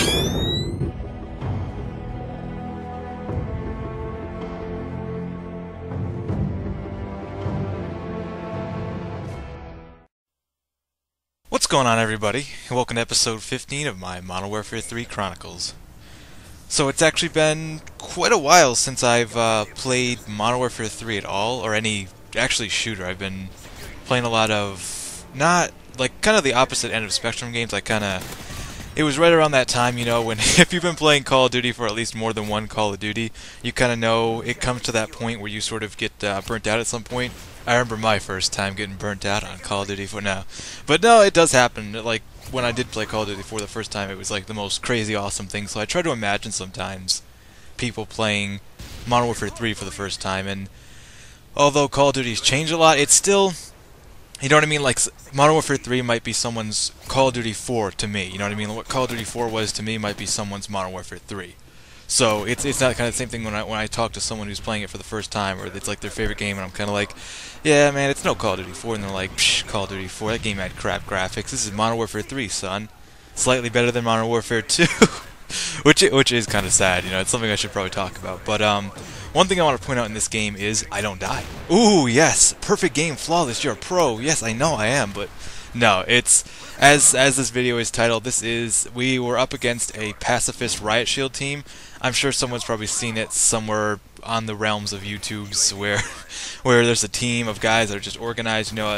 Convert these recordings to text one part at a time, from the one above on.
What's going on, everybody? Welcome to episode 15 of my Modern Warfare 3 Chronicles. So it's actually been quite a while since I've played Modern Warfare 3 at all, or any actually shooter. I've been playing a lot of, not, like, kind of the opposite end of spectrum games. It was right around that time, you know, when if you've been playing Call of Duty for at least more than one Call of Duty, you kind of know it comes to that point where you sort of get burnt out at some point. I remember my first time getting burnt out on Call of Duty for now. But no, it does happen. Like, when I did play Call of Duty for the first time, it was like the most crazy awesome thing. So I try to imagine sometimes people playing Modern Warfare 3 for the first time. And although Call of Duty's changed a lot, it's still, you know what I mean? Like, Modern Warfare 3 might be someone's Call of Duty 4 to me. You know what I mean? What Call of Duty 4 was to me might be someone's Modern Warfare 3. So it's not kind of the same thing when I talk to someone who's playing it for the first time, or it's like their favorite game, and I'm kind of like, yeah, man, it's no Call of Duty 4, and they're like, psh, Call of Duty 4, that game had crap graphics. This is Modern Warfare 3, son. Slightly better than Modern Warfare 2, which is kind of sad. You know, it's something I should probably talk about. But one thing I want to point out in this game is I don't die. Ooh, yes, perfect game, flawless. You're a pro. Yes, I know I am, but no, it's as this video is titled. We were up against a Pacifist Riot Shield team. I'm sure someone's probably seen it somewhere on the realms of YouTube's where there's a team of guys that are just organized. You know,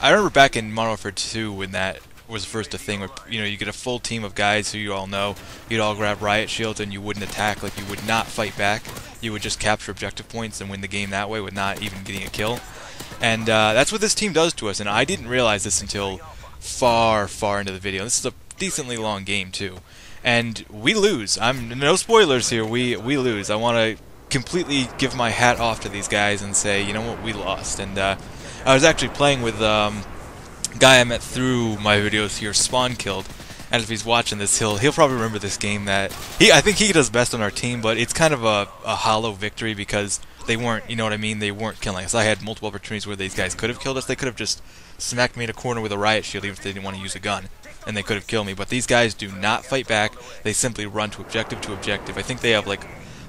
I remember back in Modern Warfare 2 when that was first a thing, where you get a full team of guys who you all know. You'd all grab riot shields and you wouldn't attack, like you would not fight back. You would just capture objective points and win the game that way with not even getting a kill. And that's what this team does to us. And I didn't realize this until far into the video. This is a decently long game too. And we lose. No spoilers here. We lose. I want to completely give my hat off to these guys and say, you know what, we lost. And I was actually playing with a guy I met through my videos here, Spawn Killed. And if he's watching this, he'll probably remember this game. I think he does best on our team, but it's kind of a hollow victory because they weren't, you know what I mean, they weren't killing us. I had multiple opportunities where these guys could have killed us. They could have just smacked me in a corner with a riot shield even if they didn't want to use a gun, and they could have killed me. But these guys do not fight back. They simply run to objective to objective. I think they have like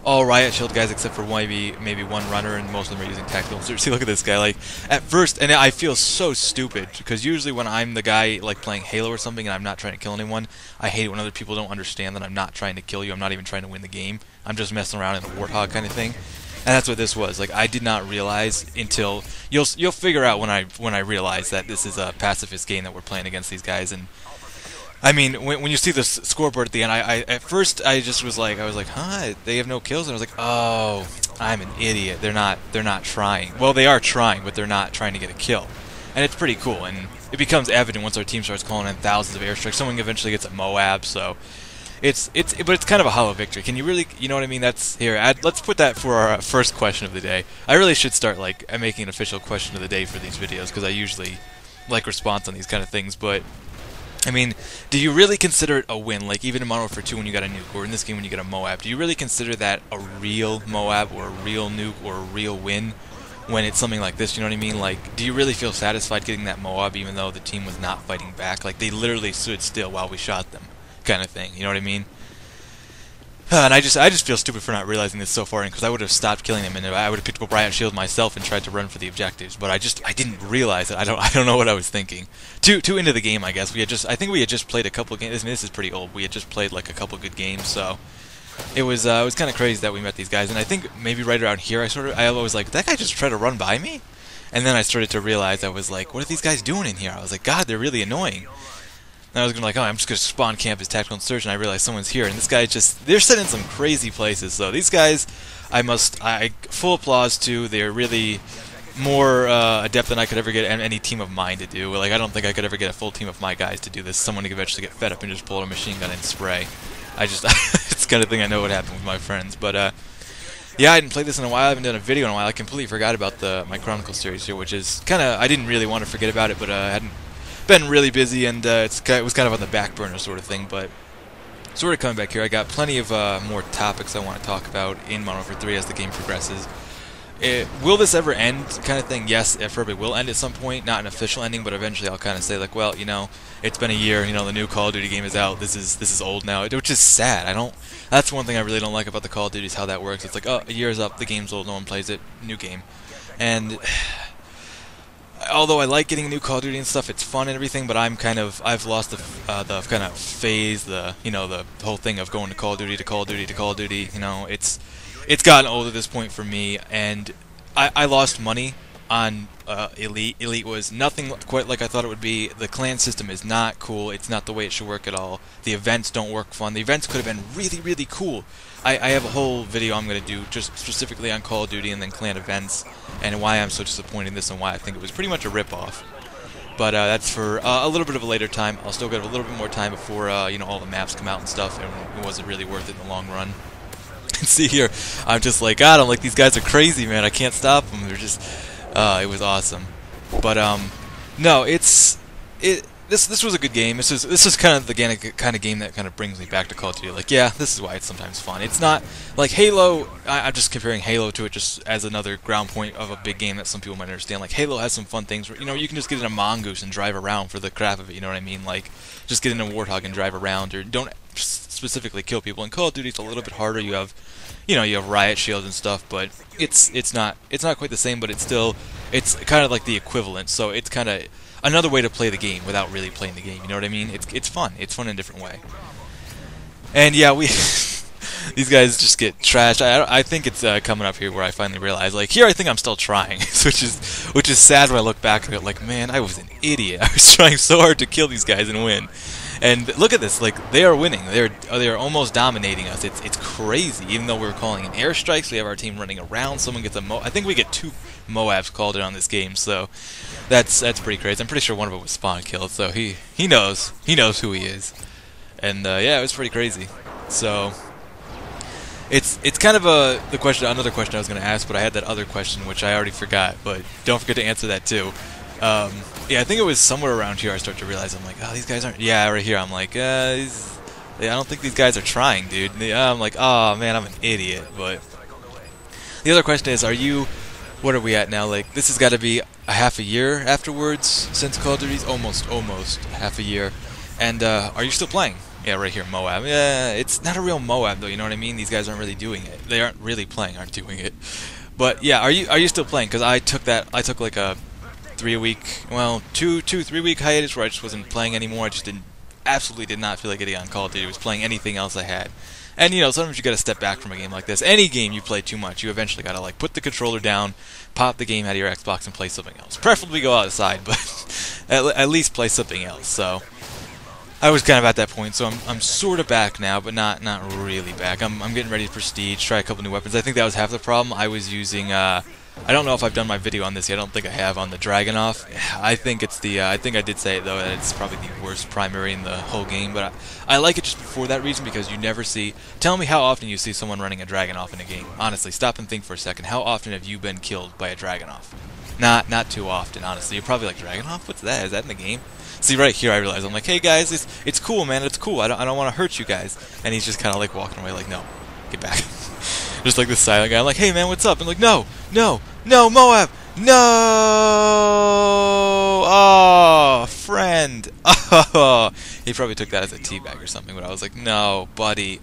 all riot shield guys except for maybe one runner, and most of them are using tactical. See, look at this guy. Like, at first, and I feel so stupid because usually when I'm the guy like playing Halo or something and I'm not trying to kill anyone, I hate it when other people don't understand that I'm not trying to kill you. I'm not even trying to win the game. I'm just messing around in a warthog kind of thing. And that's what this was. Like, I did not realize until you'll figure out when I realize that this is a pacifist game that we're playing against these guys. And I mean, when you see the scoreboard at the end, at first I was like, huh, they have no kills, and I was like, oh, I'm an idiot. They're not trying. Well, they are trying, but they're not trying to get a kill. And it's pretty cool. And it becomes evident once our team starts calling in thousands of airstrikes. Someone eventually gets a Moab, so. But it's kind of a hollow victory. Can you really, you know what I mean? Let's put that for our first question of the day. I really should start like making an official question of the day for these videos because I usually like response on these kind of things. But I mean, do you really consider it a win? Like even in Modern Warfare 2 when you got a nuke, or in this game when you get a Moab, do you really consider that a real Moab or a real nuke or a real win when it's something like this? You know what I mean? Like, do you really feel satisfied getting that Moab even though the team was not fighting back? Like they literally stood still while we shot them. Kind of thing, you know what I mean? And I just feel stupid for not realizing this so far in, because I would have stopped killing them and I would have picked up a riot shield myself and tried to run for the objectives. But I didn't realize it. I don't know what I was thinking. Too into the game, I guess. I think we had just played a couple of games. I mean, this is pretty old. We had just played like a couple good games, so it was kind of crazy that we met these guys. And I think maybe right around here, I was like, that guy just tried to run by me, and then I started to realize I was like, what are these guys doing in here? I was like, God, they're really annoying. And I was gonna like, oh, I'm just gonna spawn camp as tactical insurgent. I realized someone's here, and this guy they're set in some crazy places. So these guys, I full applause to. They're really more adept than I could ever get any team of mine to do. Like, I don't think I could ever get a full team of my guys to do this. Someone to eventually get fed up and just pull out a machine gun and spray. It's the kind of thing I know would happen with my friends. But yeah, I hadn't played this in a while. I haven't done a video in a while. I completely forgot about my Chronicles series here, which is kind of, I didn't really want to forget about it, but I hadn't been really busy, and it was kind of on the back burner sort of thing. But sort of coming back here, I got plenty of more topics I want to talk about in Modern Warfare 3 as the game progresses. will this ever end kind of thing? Yes, it probably will end at some point. Not an official ending, but eventually I'll kind of say like, well, it's been a year. The new Call of Duty game is out. This is old now, which is sad. I don't. That's one thing I really don't like about the Call of Duty is how that works. It's like, oh, a year's up, the game's old, no one plays it, new game, and although I like getting a new Call of Duty and stuff, it's fun and everything, but I've lost the kind of phase, the whole thing of going to Call of Duty to Call of Duty to Call of Duty. It's gotten old at this point for me, and I lost money on Elite. Elite was nothing quite like I thought it would be. The clan system is not cool. It's not the way it should work at all. The events don't work fun. The events could have been really, really cool. I have a whole video I'm going to do just specifically on Call of Duty and then clan events, and why I'm so disappointed in this and why I think it was pretty much a rip-off. But that's for a little bit of a later time. I'll still get a little bit more time before all the maps come out and stuff, and it wasn't really worth it in the long run. And see here, I'm just like, God, I'm like, these guys are crazy, man. I can't stop them. They're just, it was awesome. But no, this was a good game. This is kind of the kind of game that kind of brings me back to Call of Duty. Like, yeah, this is why it's sometimes fun. It's not like Halo. I'm just comparing Halo to it just as another ground point of a big game that some people might understand. Like, Halo has some fun things where you can just get in a Mongoose and drive around for the crap of it. You know what I mean? Like, just get in a Warthog and drive around, or don't specifically kill people. In Call of Duty, it's a little bit harder. You have riot shields and stuff, but it's not quite the same. But it's kind of like the equivalent. So it's kind of another way to play the game without really playing the game. You know what I mean? It's fun. It's fun in a different way. And yeah, these guys just get trashed. I think it's coming up here where I finally realize, like, here I think I'm still trying, which is sad when I look back at it. Like, man, I was an idiot. I was trying so hard to kill these guys and win. And look at this, like, they are winning. They're almost dominating us. It's crazy. Even though we're calling in airstrikes, we have our team running around. Someone gets I think we get 2 Moabs called in on this game. So that's pretty crazy. I'm pretty sure one of them was spawn killed. So he knows who he is. And yeah, it was pretty crazy. So it's kind of another question I was going to ask, but I had that other question which I already forgot. But don't forget to answer that too. Yeah, I think it was somewhere around here I start to realize, I'm like, oh, these guys aren't... Yeah, right here, I'm like, I don't think these guys are trying, dude. I'm like, oh, man, I'm an idiot. But the other question is, what are we at now? Like, this has got to be a half a year afterwards since Call of Duty's almost half a year. And are you still playing? Yeah, right here, Moab. Yeah, it's not a real Moab, though, you know what I mean? These guys aren't really doing it. They aren't really playing, aren't doing it. But, yeah, are you still playing? Because I took like a 3-week hiatus where I just wasn't playing anymore. I just absolutely did not feel like getting on Call of Duty. I was playing anything else I had. And sometimes you gotta step back from a game like this. Any game you play too much, you eventually gotta like put the controller down, pop the game out of your Xbox and play something else. Preferably go outside, but at least play something else. So I was kind of at that point, so I'm sort of back now, but not really back. I'm getting ready to Prestige, try a couple new weapons. I think that was half the problem. I was using I don't know if I've done my video on this yet. I don't think I have on the Dragunov. I think it's I think I did say it though, that it's probably the worst primary in the whole game, but I like it just for that reason, because you never see... Tell me how often you see someone running a Dragunov in a game. Honestly, stop and think for a second. How often have you been killed by a Dragunov? Not too often, honestly. You're probably like, Dragunov? What's that? Is that in the game? See, right here I realize, I'm like, hey guys, it's cool, man, it's cool. I don't want to hurt you guys. And he's just kind of like walking away like, no, get back. Just like this silent guy. I'm like, hey man, what's up? And like, no, Moab, no! Oh, friend. Oh, he probably took that as a teabag or something, but I was like, no, buddy.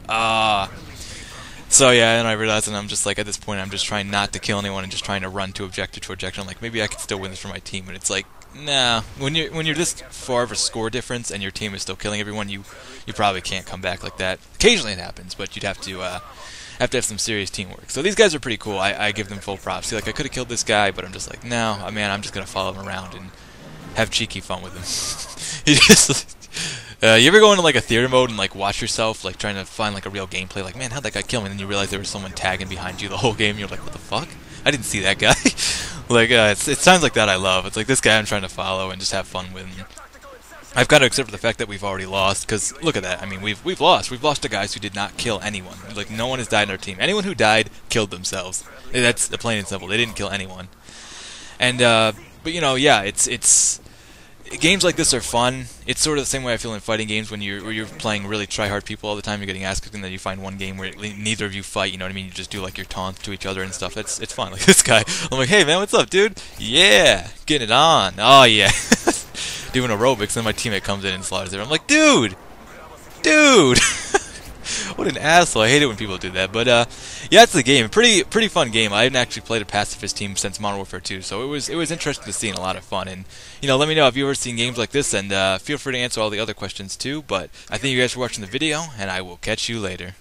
So yeah, and I realized, and I'm just like, at this point, I'm just trying not to kill anyone and just trying to run to objective to objective. I'm like, maybe I could still win this for my team, and it's like, nah. When you're this far of a score difference and your team is still killing everyone, you probably can't come back like that. Occasionally it happens, but you'd have to have some serious teamwork. So these guys are pretty cool. I give them full props. See, like, I could have killed this guy, but I'm just like, no, man, I'm just gonna follow him around and have cheeky fun with him. He just. You ever go into like a theater mode and like watch yourself, like trying to find like a real gameplay, like, man, how'd that guy kill me? And then you realize there was someone tagging behind you the whole game, and you're like, what the fuck? I didn't see that guy. Like, it sounds like that I love. It's like this guy I'm trying to follow and just have fun with. And I've got to accept for the fact that we've already lost, because look at that. I mean, we've lost. We've lost to guys who did not kill anyone. Like, no one has died in our team. Anyone who died killed themselves. That's plain and simple. They didn't kill anyone. And but yeah, it's games like this are fun. It's sort of the same way I feel in fighting games when you're playing really try-hard people all the time. You're getting ass kicked, and then you find one game where neither of you fight. You know what I mean? You just do like your taunt to each other and stuff. It's fun. Like this guy, I'm like, hey man, what's up, dude? Yeah, getting it on. Oh yeah, doing aerobics. Then my teammate comes in and slaughters it. I'm like, dude. What an asshole! I hate it when people do that. But yeah, it's the game. Pretty fun game. I haven't actually played a pacifist team since Modern Warfare 2, so it was interesting to see and a lot of fun. And let me know if you've ever seen games like this, and feel free to answer all the other questions too. But I thank you guys for watching the video, and I will catch you later.